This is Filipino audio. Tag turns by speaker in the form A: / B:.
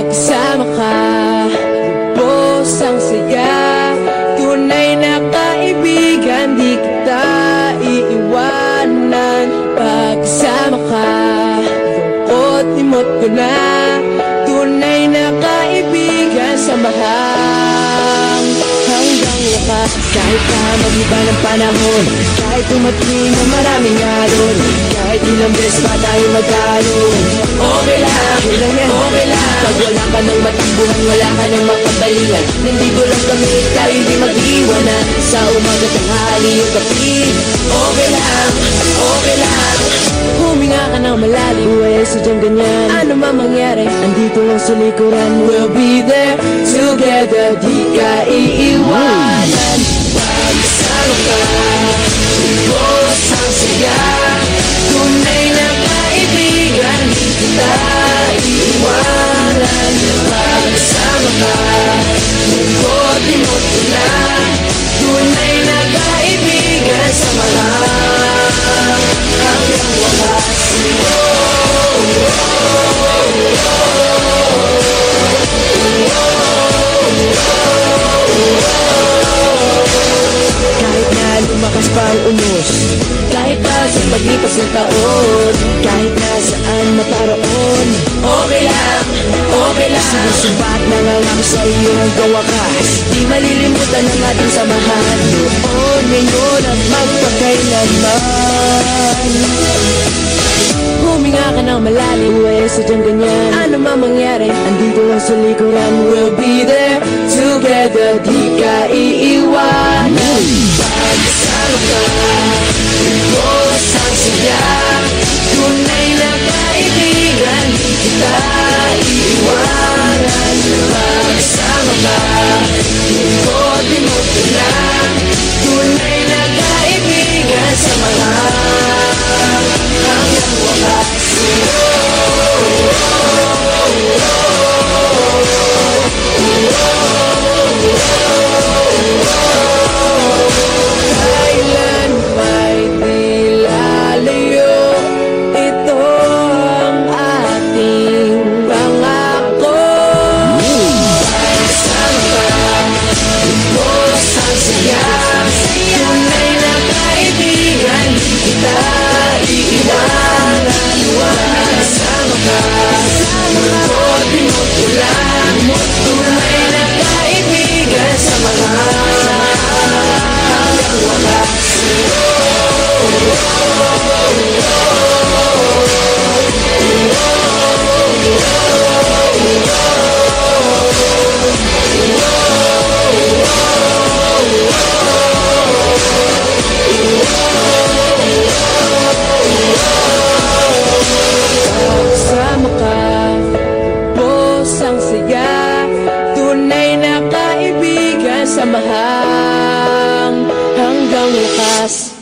A: Pagkasama ka, lubos ang saya. Tunay na kaibigan, di kita iiwanan. Pagkasama ka, lungkot limot ko na. Tunay na kaibigan, samahan hanggang wakas. Kahit pa mag-iba ng panahon, kahit tumating na maraming alon, kahit ilang beses pa tayo magkalo, okay lang, okay lang. Pag wala ka ng matakbuhan, wala ka ng makabalingan, nandito lang kami, tayo hindi mag-iwanan. Sa umaga, tanghali o gabi, okay lang, okay lang. Huminga ka ng malalim, sadyang ganyan. Ano man mangyari, andito lang sa likuran. We'll be there together, di ka iiwanan. Pagkasama ka, lubos ang saya. Tunay na kaibigan, di kita iiwanan. Pagkasama ka, lungkot limot ko na. Tunay na kaibigan, samahan hanggang wakas. Kahit na lumakas pa ang unos, kahit pa sa paglipas ng taon, kahit na saan maparoon, okay lang, okay lang. Sinusubat na lang ako sa iyo hanggang wakas. Di malilimutan ang ating samahan, noon, ngayon at magpakailanman. Huminga ka ng malalim, sadyang ganyan. Ano man mangyari, andito lang sa likuran. We'll be there together, di ka iiwanan. Pagkasama ka, lubos ang saya. Tunay na kaibigan, di kita iiwanan. Pagkasama ka, lungkot limot ko na. Tunay na kaibigan, samahan hanggang wakas. Kailan may di lalayo, ito ang ating pangako. Pagkasama ka, lubos ang saya. Tunay na kaibigan, di kita iiwanan. Pagkasama ka, lungkot limot ko lang. Tunay na kaibigan, samahan hanggang wakas. Pagkasama ka, lubos ang saya. Tunay na kaibigan, samahan hanggang wakas.